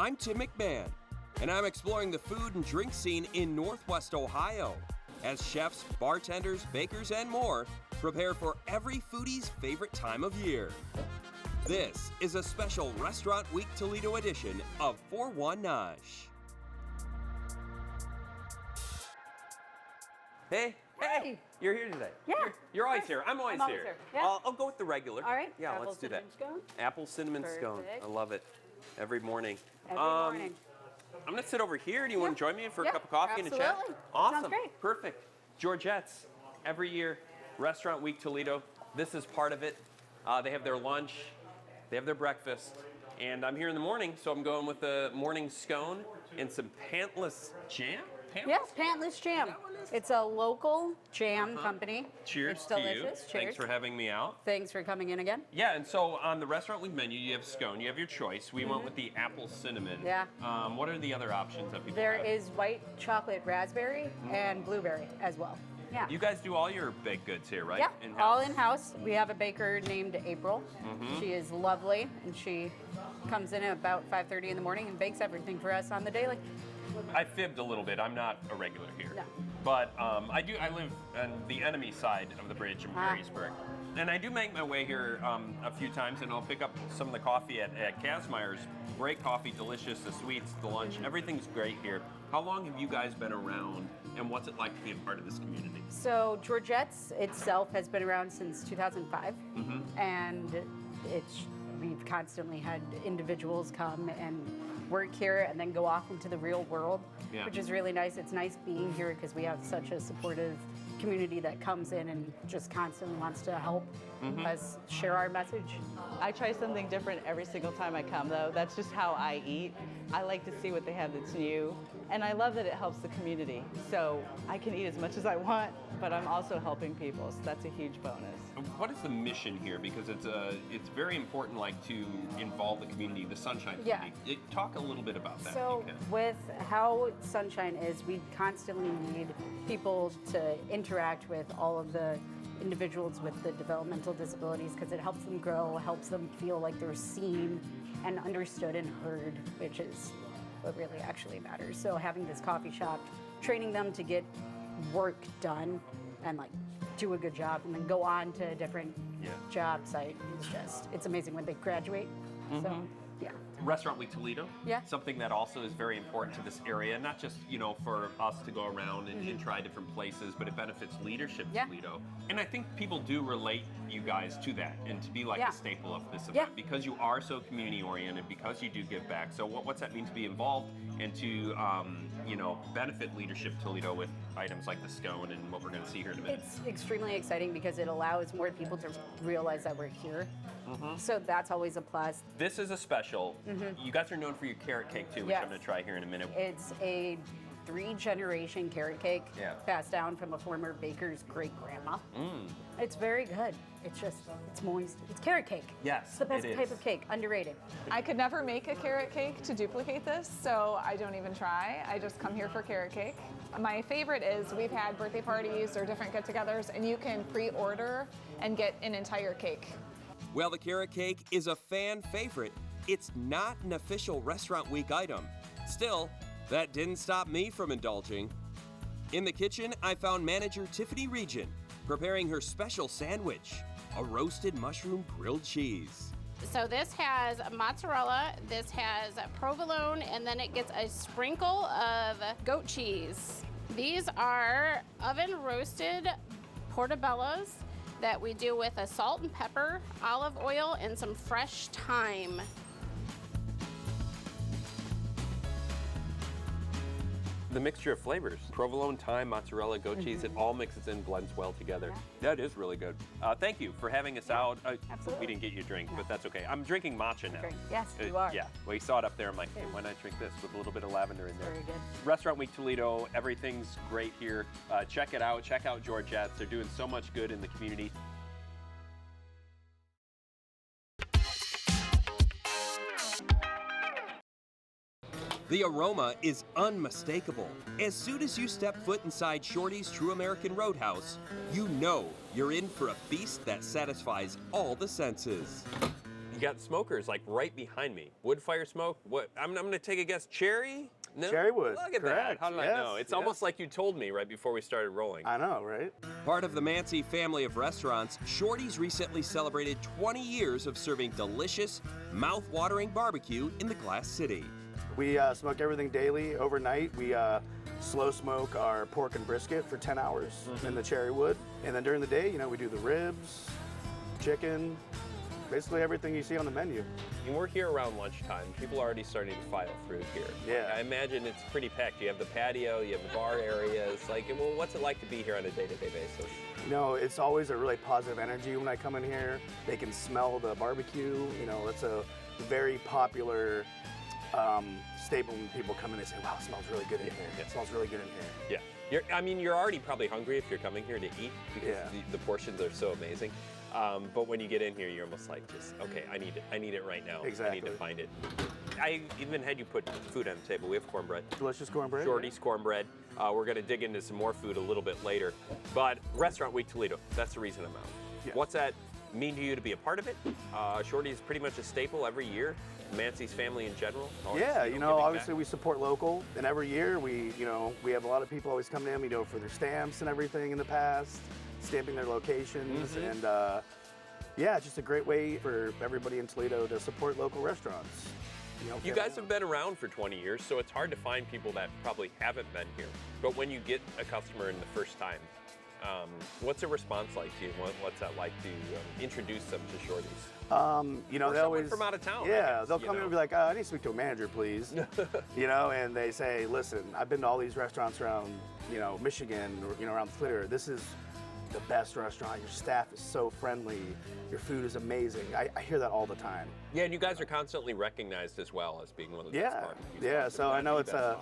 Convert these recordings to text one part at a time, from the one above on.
I'm Tim McMahon, and I'm exploring the food and drink scene in Northwest Ohio as chefs, bartenders, bakers, and more prepare for every foodie's favorite time of year. This is a special Restaurant Week Toledo edition of Four One Nosh. Hey, you're here today. Yeah. You're always here. I'm always here. Yeah. I'll go with the regular. All right. Yeah, Apple let's do that. cinnamon scone. Apple cinnamon scone. Perfect. I love it. Every morning. Every morning. I'm going to sit over here. Do you want to join me for a Yeah, cup of coffee and a chat? absolutely. Awesome. Sounds great. Perfect. Georgette's, every year, Restaurant Week Toledo. This is part of it. They have their lunch. They have their breakfast. And I'm here in the morning, so I'm going with the morning scone and some pantless jam. Yes, Pantless Jam. It's a local jam company. Cheers It's to you. delicious. Cheers. Thanks for having me out. Thanks for coming in again. Yeah, and so on the Restaurant Week menu, you have scone, you have your choice. We went with the apple cinnamon. Yeah. What are the other options that people There have? is white chocolate raspberry and blueberry as well. Yeah. You guys do all your baked goods here, right? Yeah, In-house? all in-house. We have a baker named April. She is lovely, and she comes in at about 5:30 in the morning and bakes everything for us on the daily. I fibbed a little bit. I'm not a regular here. No. But I live on the enemy side of the bridge in Perrysburg. And I do make my way here a few times, and I'll pick up some of the coffee at Kazmaier's. Great coffee, delicious, the sweets, the lunch, everything's great here. How long have you guys been around, and what's it like to be a part of this community? So Georgette's itself has been around since 2005, and we've constantly had individuals come and work here and then go off into the real world, which is really nice. It's nice being here because we have such a supportive community that comes in and just constantly wants to help us share our message. I try something different every single time I come, though. That's just how I eat. I like to see what they have that's new, and I love that it helps the community. So I can eat as much as I want, but I'm also helping people, so that's a huge bonus. What is the mission here? Because it's very important, like, to involve the community, the Sunshine community. Talk a little bit about that. So if you can. with how Sunshine is, we constantly need people to interact with all of the individuals with the developmental disabilities because it helps them grow, helps them feel like they're seen and understood and heard, which is what really actually matters. So having this coffee shop, training them to get work done and like do a good job and then go on to a different job site is it's amazing when they graduate. So yeah. Restaurant Week Toledo. Yeah. Something that also is very important to this area, not just, for us to go around and try different places, but it benefits leadership Toledo. And I think people do relate you guys to that and to be like the staple of this event because you are so community oriented, because you do give back. So what's that mean to be involved and to, benefit leadership Toledo with items like the scone and what we're going to see here in a minute? It's extremely exciting because it allows more people to realize that we're here. So that's always a plus. This is a special. You guys are known for your carrot cake too, which I'm going to try here in a minute. It's a 3-generation carrot cake passed down from a former baker's great-grandma. It's very good. It's moist. It's carrot cake. Yes, it's the best type of cake, underrated. I could never make a carrot cake to duplicate this, so I don't even try. I just come here for carrot cake. My favorite is we've had birthday parties or different get-togethers, and you can pre-order and get an entire cake. Well, the carrot cake is a fan favorite. It's not an official Restaurant Week item. Still, that didn't stop me from indulging. In the kitchen, I found manager Tiffany Regent preparing her special sandwich, a roasted mushroom grilled cheese. So this has mozzarella, this has provolone, and then it gets a sprinkle of goat cheese. These are oven roasted portobellos that we do with a salt and pepper, olive oil, and some fresh thyme. The mixture of flavors, provolone, thyme, mozzarella, goat cheese, it all mixes in, blends well together. That is really good. Thank you for having us out. Absolutely. We didn't get you a drink, but that's okay. I'm drinking matcha now. Yes, you are. Yeah, well, you saw it up there. I'm like, hey, why not drink this with a little bit of lavender in there? Very good. Restaurant Week Toledo, everything's great here. Check it out. Check out Georgette's. They're doing so much good in the community. The aroma is unmistakable. As soon as you step foot inside Shorty's True American Roadhouse, you know you're in for a feast that satisfies all the senses. got smokers like right behind me. Wood fire smoke. What? I'm going to take a guess. Cherry? No? Cherry wood. Look at Correct. that. How did I know? It's almost like you told me right before we started rolling. I know, right? Part of the Mancy family of restaurants, Shorty's recently celebrated 20 years of serving delicious, mouth-watering barbecue in the Glass City. We smoke everything daily, overnight. We slow smoke our pork and brisket for 10 hours in the cherry wood. And then during the day, we do the ribs, chicken, basically everything you see on the menu. And we're here around lunchtime. People are already starting to file through here. Yeah. I imagine it's pretty packed. You have the patio, you have the bar areas. Well, what's it like to be here on a day-to-day basis? It's always a really positive energy when I come in here. They can smell the barbecue. It's a very popular staple when people come in and say, wow, it smells really good in here. Yeah. It smells really good in here. Yeah. You're already probably hungry if you're coming here to eat because the portions are so amazing. But when you get in here, you're almost like, okay, I need it right now. Exactly. I need to find it. I even had you put food on the table. We have cornbread. Delicious cornbread. Shorty's cornbread. We're going to dig into some more food a little bit later. But Restaurant Week Toledo, that's the reason I'm out. Yeah. What's that mean to you to be a part of it? Shorty's pretty much a staple every year. Mancy's family in general. Yeah, obviously we support local, and every year we have a lot of people always coming in, for their stamps and everything in the past, stamping their locations, and it's just a great way for everybody in Toledo to support local restaurants. You guys have been around for 20 years, so it's hard to find people that probably haven't been here. But when you get a customer in the first time, what's the response like to you? What's that like to introduce them to Shorty's? They always from out of town. Yeah, they'll come in and be like, I need to speak to a manager, please. And they say, listen, I've been to all these restaurants around, Michigan, or, around Toledo. This is the best restaurant. Your staff is so friendly. Your food is amazing. I hear that all the time. Yeah, and you guys are constantly recognized as well as being one of the best barbecues. Yeah, so I know it's a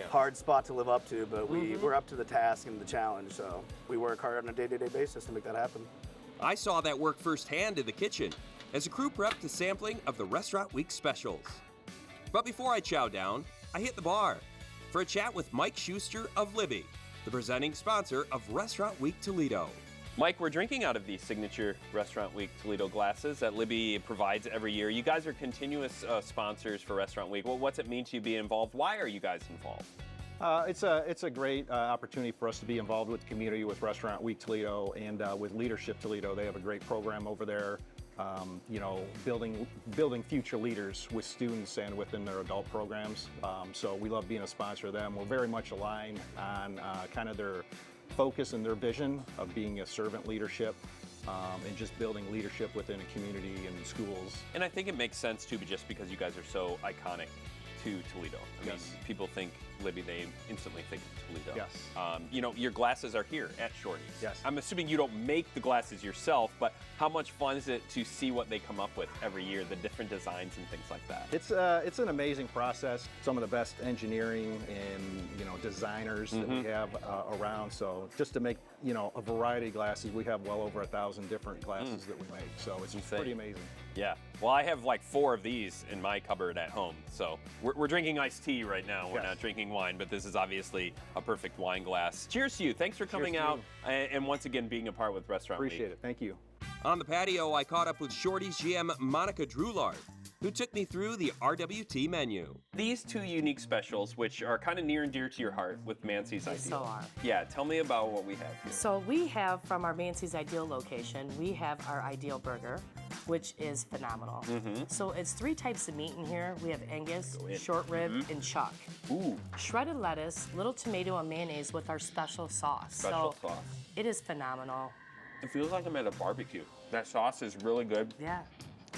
hard spot to live up to, but we're up to the task and the challenge. So we work hard on a day-to-day basis to make that happen. I saw that work firsthand in the kitchen as the crew prepped a sampling of the Restaurant Week specials. But before I chow down, I hit the bar for a chat with Mike Schuster of Libby, the presenting sponsor of Restaurant Week Toledo. Mike, we're drinking out of these signature Restaurant Week Toledo glasses that Libby provides every year. You guys are continuous sponsors for Restaurant Week. Well, what's it mean to you be involved? Why are you guys involved? It's a great opportunity for us to be involved with the community, with Restaurant Week Toledo, and with Leadership Toledo. They have a great program over there, building future leaders with students and within their adult programs. So we love being a sponsor of them. We're very much aligned on kind of their focus and their vision of being a servant leadership and just building leadership within a community and schools. And I think it makes sense too, but just because you guys are so iconic to Toledo. I mean, people think Libby, they instantly think of Toledo. Yes. Your glasses are here at Shorty's. Yes. I'm assuming you don't make the glasses yourself, but how much fun is it to see what they come up with every year, the different designs and things like that? It's an amazing process. Some of the best engineering and designers that we have around. So just to make a variety of glasses, we have well over 1,000 different glasses that we make. So it's pretty amazing. Yeah. Well, I have like 4 of these in my cupboard at home. So we're drinking iced tea right now. We're not drinking wine, but this is obviously a perfect wine glass. Cheers to you. Thanks for coming out and once again being a part with Restaurant Week. Appreciate it. Thank you. On the patio, I caught up with Shorty's GM Monica Droulard, who took me through the RWT menu. These 2 unique specials, which are kind of near and dear to your heart with Mancy's Ideal. So are. Yeah, tell me about what we have here. So we have, from our Mancy's Ideal location, we have our Ideal Burger, which is phenomenal. So it's 3 types of meat in here. We have Angus, short rib, and chuck. Ooh. Shredded lettuce, little tomato and mayonnaise with our special sauce. Special sauce. It is phenomenal. It feels like I'm at a barbecue. That sauce is really good. Yeah.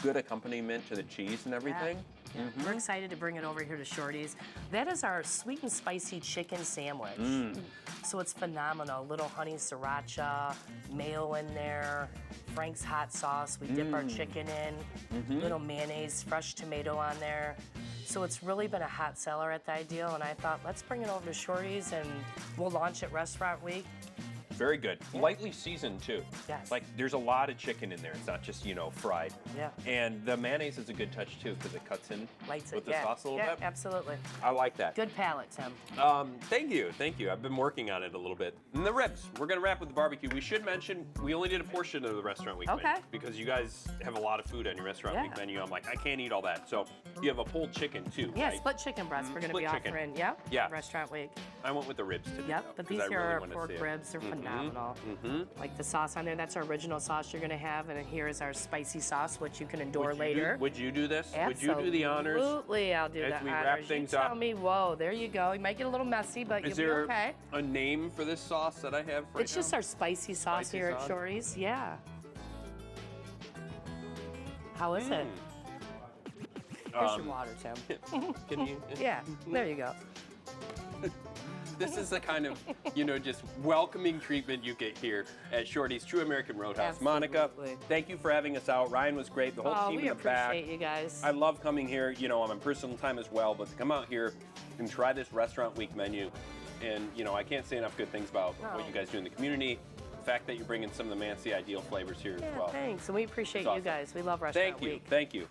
Good accompaniment to the cheese and everything. Yeah. We're excited to bring it over here to Shorty's. That is our sweet and spicy chicken sandwich. So it's phenomenal. Little honey sriracha, mayo in there, Frank's hot sauce. We dip our chicken in, little mayonnaise, fresh tomato on there. So it's really been a hot seller at the Ideal, and I thought, let's bring it over to Shorty's and we'll launch at Restaurant Week. Very good. Lightly seasoned too. Yes. Like there's a lot of chicken in there. It's not just, fried. Yeah. And the mayonnaise is a good touch too because it cuts in Lights with it. the sauce a little bit. Absolutely. I like that. Good palate, Tim. Thank you. I've been working on it a little bit. And the ribs, we're gonna wrap with the barbecue. We should mention we only did a portion of the restaurant week Okay. menu because you guys have a lot of food on your restaurant week Yeah. menu. I'm like, I can't eat all that. So you have a pulled chicken too, Yeah, right? split chicken breast we're going to Split be chicken. offering. Yep. Yeah. Restaurant week. I went with the ribs today. Yep. though, But 'cause these I really are our wanna pork see it. ribs. They're phenomenal. Mm-hmm. Like the sauce on there, that's our original sauce you're going to have. And here is our spicy sauce, which you can endure later. Would you do this? Absolutely. Would you do the honors? Absolutely, I'll do as the we honors. wrap things you tell up? me, whoa, there you go. You might get a little messy, but Is you'll there be okay. a name for this sauce that I have right It's just now? our spicy sauce Spicy here sauce? at Shorty's. Yeah. How is it? Here's your water, Tim. Can you? Yeah, there you go. This is the kind of, just welcoming treatment you get here at Shorty's True American Roadhouse. Monica, Absolutely. thank you for having us out. Ryan was great. The whole Oh, team we in the back. appreciate you guys. I love coming here, on my personal time as well, but to come out here and try this restaurant week menu. And, I can't say enough good things about what you guys do in the community. The fact that you're bringing some of the Mancy Ideal flavors here Yeah, as well. thanks. And we appreciate It's you awesome. guys. We love Restaurant Thank you. Week. Thank you.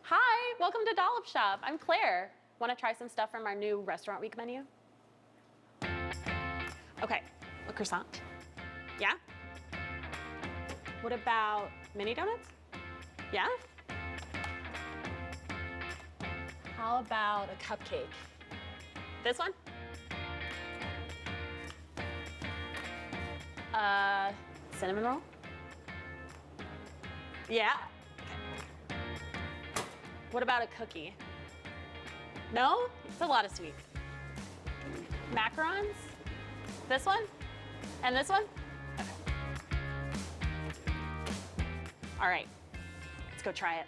Hi, welcome to Dollop Shop. I'm Claire. Want to try some stuff from our new Restaurant Week menu? Okay, a croissant. Yeah? What about mini donuts? Yeah? How about a cupcake? This one? Cinnamon roll? Yeah? What about a cookie? No? It's a lot of sweets. Macarons? This one? And this one? Okay. All right, let's go try it.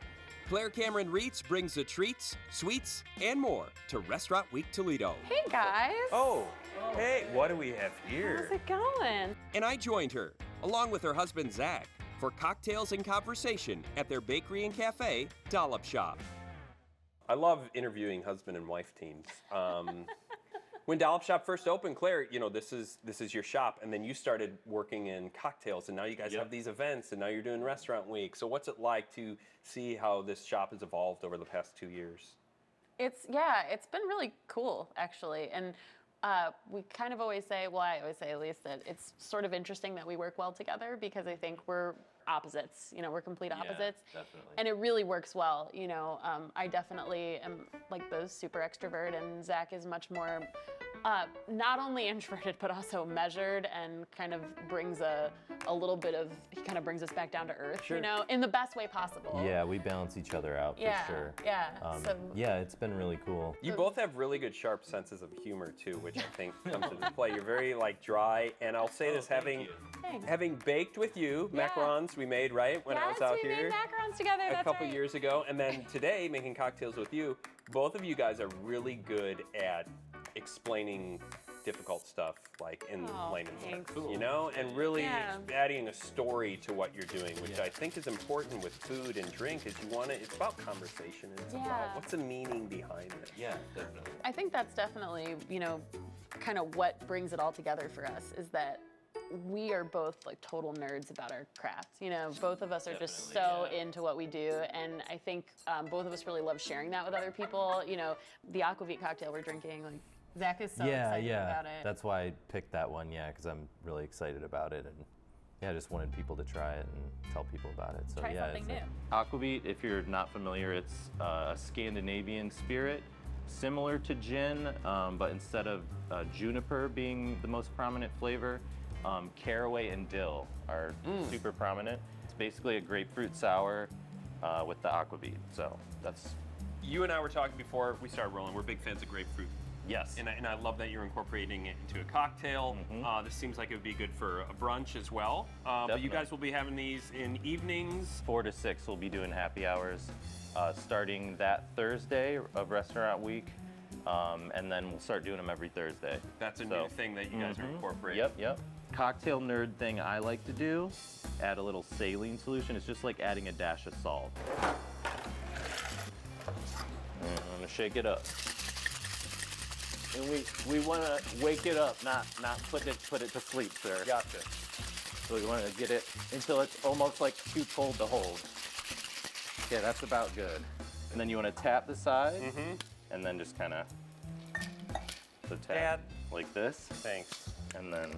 Claire Cameron Reitz brings the treats, sweets, and more to Restaurant Week Toledo. Hey guys. Oh, hey, what do we have here? How's it going? And I joined her, along with her husband Zach, for cocktails and conversation at their bakery and cafe, Dollop Shop. I love interviewing husband and wife teams. When Dollop Shop first opened, Claire, this is your shop, and then you started working in cocktails, and now you guys have these events, and now you're doing Restaurant Week. So what's it like to see how this shop has evolved over the past 2 years? It's been really cool actually, and we kind of always say, well, I always say at least that it's sort of interesting that we work well together because I think we're opposites. We're complete opposites, definitely. and it really works well. I definitely am like the super extrovert, and Zach is much more not only introverted but also measured and kind of brings a little bit of, he kind of brings us back down to earth, in the best way possible. Yeah, we balance each other out for sure. Yeah. Yeah, it's been really cool. You both have really good, sharp senses of humor too, which I think comes into play. You're very dry, and I'll say this, having baked with you macarons we made when I was out we here made macarons together. a couple years ago, and then today making cocktails with you. Both of you guys are really good at explaining difficult stuff in layman's thanks. terms, and really Yeah. adding a story to what you're doing, which I think is important with food and drink. Is it's about conversation, and it's about what's the meaning behind it. Yeah, definitely. I think that's definitely, kind of what brings it all together for us is that we are both total nerds about our craft. Both of us are just so into what we do, and I think both of us really love sharing that with other people. The aquavit cocktail we're drinking, Zach is so excited about it. That's why I picked that one, because I'm really excited about it, and I just wanted people to try it and tell people about it. So Try something new. Aquavit, if you're not familiar, it's a Scandinavian spirit, similar to gin, but instead of juniper being the most prominent flavor, caraway and dill are super prominent. It's basically a grapefruit sour with the aquavit. So that's. You and I were talking before we started rolling. We're big fans of grapefruit. Yes. And I love that you're incorporating it into a cocktail. This seems like it would be good for a brunch as well. But you guys will be having these in evenings. 4 to 6, we'll be doing happy hours starting that Thursday of Restaurant Week. And then we'll start doing them every Thursday. That's a new thing that you guys are incorporating. Yep. Cocktail nerd thing I like to do, add a little saline solution. It's just like adding a dash of salt. And I'm gonna shake it up. And we want to wake it up, not put it to sleep, sir. Gotcha. So we want to get it until it's almost like too cold to hold. Okay, that's about good. And then you want to tap the side, and then just kind of tap like this. Thanks. And then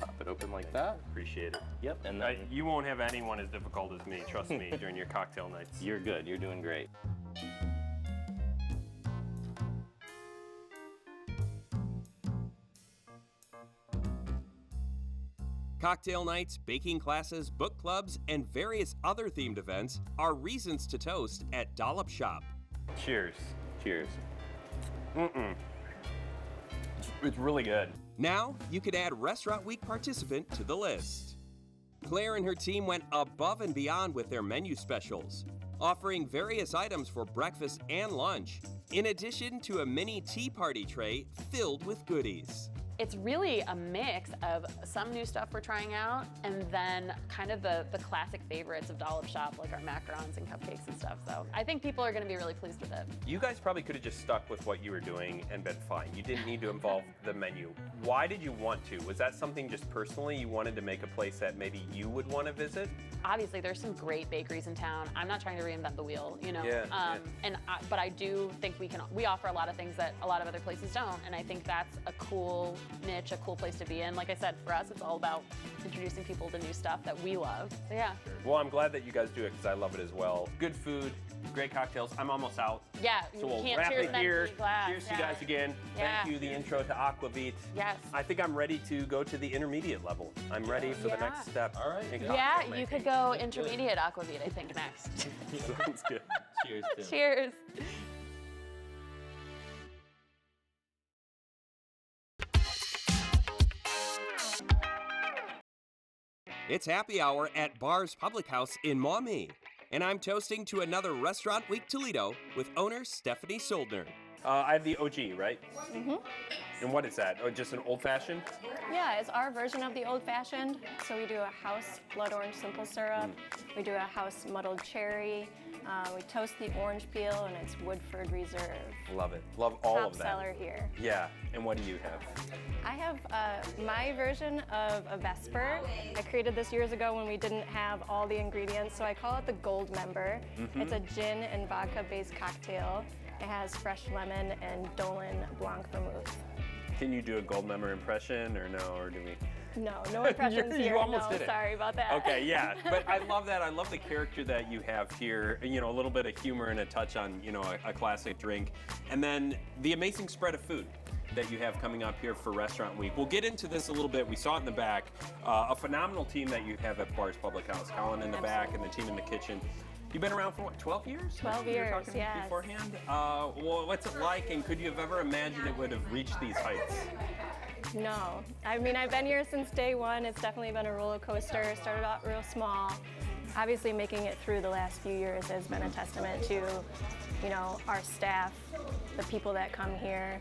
pop it open like that. Appreciate it. Yep. And then You won't have anyone as difficult as me, trust me, during your cocktail nights. you're good. You're doing great. Cocktail nights, baking classes, book clubs, and various other themed events are reasons to toast at Dollop Shop. Cheers. Cheers. It's really good. Now, you can add Restaurant Week participant to the list. Claire and her team went above and beyond with their menu specials, offering various items for breakfast and lunch, in addition to a mini tea party tray filled with goodies. It's really a mix of some new stuff we're trying out and then kind of the classic favorites of Dollop Shop, like our macarons and cupcakes and stuff. So I think people are going to be really pleased with it. You guys probably could have just stuck with what you were doing and been fine. You didn't need to involve the menu. Why did you want to? Was that something just personally you wanted to make a place that maybe you would want to visit? Obviously, there's some great bakeries in town. I'm not trying to reinvent the wheel, you know. But I do think we offer a lot of things that a lot of other places don't, and I think that's a cool niche, a cool place to be in. Like I said, for us, it's all about introducing people to new stuff that we love. So yeah. Well, I'm glad that you guys do it because I love it as well. Good food, great cocktails. I'm almost out. Yeah, So we'll can't wrap cheers it an here. empty glass. Cheers to you guys again. Yeah. Thank you, the intro to Aquavit. Yes. I think I'm ready to go to the intermediate level. I'm ready for the next step. All right. in Yeah, cocktail you making. could go intermediate aquavit, I think, next. Sounds good. Cheers, Tim. Cheers. It's happy hour at Bar's Public House in Maumee, and I'm toasting to another Restaurant Week Toledo with owner Stephanie Soldner. I have the OG, right? And what is that? Oh, just an old fashioned? Yeah, it's our version of the old fashioned. So we do a house blood orange simple syrup. We do a house muddled cherry. We toast the orange peel, and it's Woodford Reserve. Love it. Love all Top of that. seller here. Yeah. And what do you have? I have my version of a Vesper. I created this years ago when we didn't have all the ingredients, so I call it the Gold Member. It's a gin and vodka-based cocktail. It has fresh lemon and Dolan Blanc vermouth. Can you do a gold member impression or no? Or do we? No impressions You here. almost no, did it. sorry about that. Okay, yeah, but I love that. I love the character that you have here. You know, a little bit of humor and a touch on, you know, a classic drink. And then the amazing spread of food that you have coming up here for Restaurant Week. We'll get into this a little bit. We saw it in the back. A phenomenal team that you have at Bar's Public House. Colin in the back and the team in the kitchen. You've been around for what, 12 years? 12 You were years, talking yes. beforehand. Well, what's it like, and could you have ever imagined it would have reached these heights? No. I mean, I've been here since day one. It's definitely been a roller coaster. Started out real small. Obviously, making it through the last few years has been a testament to, you know, our staff, the people that come here,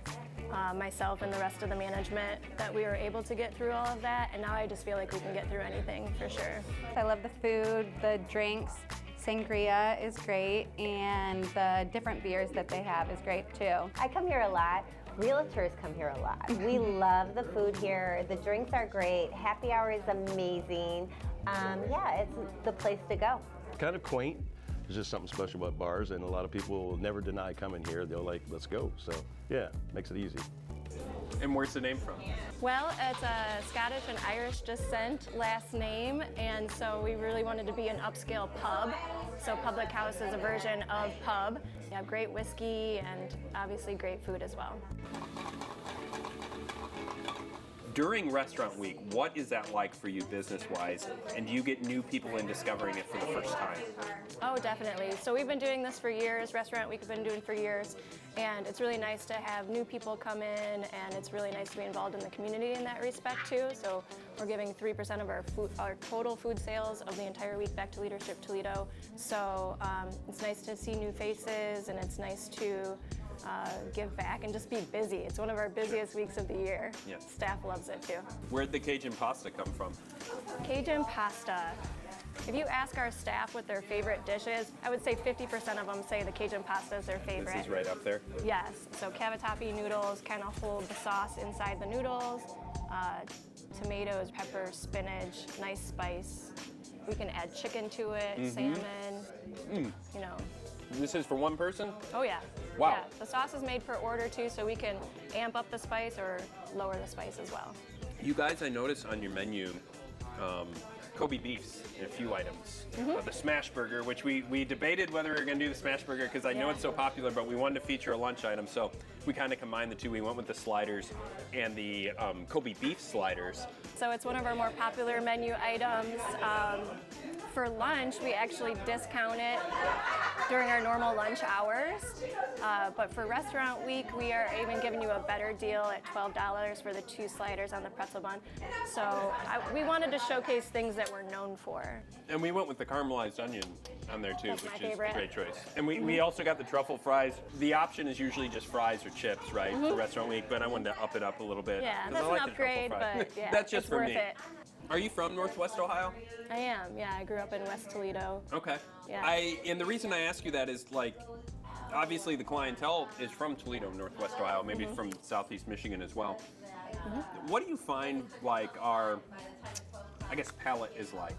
myself and the rest of the management, that we were able to get through all of that. And now I just feel like we can get through anything for sure. I love the food, the drinks. Sangria is great, and the different beers that they have is great too. I come here a lot. Realtors come here a lot. We love the food here. The drinks are great. Happy hour is amazing. Yeah, it's the place to go. Kind of quaint. There's just something special about bars, and a lot of people will never deny coming here. They'll like, let's go. So yeah, makes it easy. And where's the name from? Well, it's a Scottish and Irish descent last name, and so we really wanted to be an upscale pub. So Public House is a version of pub. We have great whiskey and obviously great food as well. During Restaurant Week, what is that like for you business-wise? And do you get new people in discovering it for the first time? Oh, definitely. So we've been doing this for years. Restaurant Week we've been doing for years. And it's really nice to have new people come in, and it's really nice to be involved in the community in that respect too. So we're giving 3% of our total food sales of the entire week back to Leadership Toledo. So it's nice to see new faces, and it's nice to give back and just be busy. It's one of our busiest weeks of the year. Yeah. Staff loves it too. Where'd the Cajun pasta come from? Cajun pasta. If you ask our staff what their favorite dish is, I would say 50% of them say the Cajun pasta is their favorite. This is right up there. Yes, so cavatappi noodles kind of hold the sauce inside the noodles. Tomatoes, peppers, spinach, nice spice. We can add chicken to it, salmon, you know. This is for one person? Oh yeah. Wow. Yeah, the sauce is made for order too, so we can amp up the spice or lower the spice as well. You guys, I noticed on your menu, Kobe beefs in a few items. The smash burger, which we debated whether we were going to do the smash burger because I know it's so popular, but we wanted to feature a lunch item, so we kind of combined the two. We went with the sliders and the Kobe beef sliders. So it's one of our more popular menu items. For lunch, we actually discount it during our normal lunch hours. But for restaurant week, we are even giving you a better deal at $12 for the 2 sliders on the pretzel bun. So we wanted to showcase things that we're known for. And we went with the caramelized onion on there too, That's which my is favorite. a great choice. And we also got the truffle fries. The option is usually just fries or chips, right, for restaurant week, but I wanted to up it up a little bit. Yeah, 'cause that's I like an the truffle upgrade, fry. but yeah, That's just it's for worth me. it. Are you from Northwest Ohio? I am, yeah. I grew up in West Toledo. Okay. Yeah. And the reason I ask you that is like, obviously the clientele is from Toledo, Northwest Ohio, maybe from Southeast Michigan as well. What do you find like our, I guess, palate is like?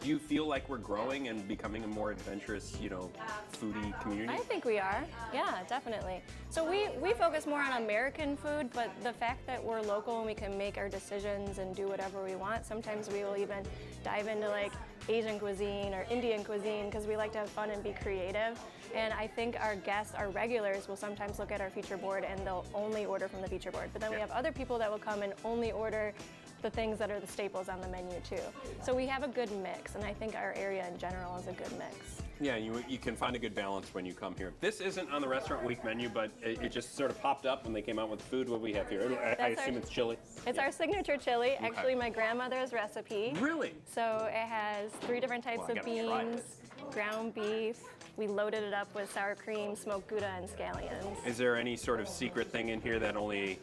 Do you feel like we're growing and becoming a more adventurous, foodie community? I think we are. Yeah, definitely. So we focus more on American food, but the fact that we're local and we can make our decisions and do whatever we want, sometimes we will even dive into like Asian cuisine or Indian cuisine because we like to have fun and be creative. And I think our guests, our regulars, will sometimes look at our feature board and they'll only order from the feature board. But then we have other people that will come and only order the things that are the staples on the menu too. So we have a good mix, and I think our area in general is a good mix. Yeah, you can find a good balance when you come here. This isn't on the restaurant week menu, but it just sort of popped up when they came out with food. What do we have here? I assume it's chili. It's our signature chili, actually my grandmother's recipe. Really? So it has 3 different types Well, I of gotta try beans, this. ground beef. We loaded it up with sour cream, smoked Gouda, and scallions. Is there any sort of secret thing in here that only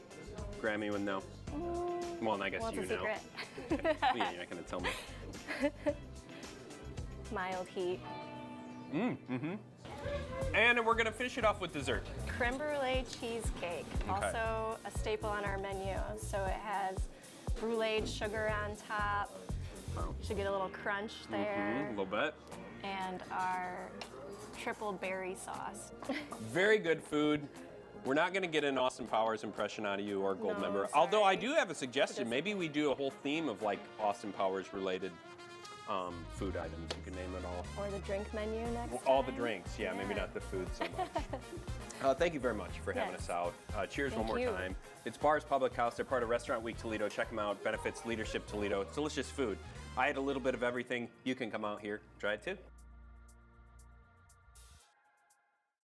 Grammy would know? Well, I guess Well, you it's a know. secret. Yeah, you're not going to tell me. Mild heat. And we're going to finish it off with dessert. Creme brulee cheesecake, also a staple on our menu. So it has bruleed sugar on top. Should get a little crunch there. A little bit. And our triple berry sauce. Very good food. We're not going to get an Austin Powers impression out of you or gold No, member. sorry. Although I do have a suggestion. Maybe we do a whole theme of like Austin Powers related food items. You can name it all. Or the drink menu next All the time. drinks, yeah, maybe not the food so much. Thank you very much for having us out. Cheers Thank one more you. time. It's Bars Public House. They're part of Restaurant Week Toledo. Check them out. Benefits Leadership Toledo. It's delicious food. I had a little bit of everything. You can come out here, try it too.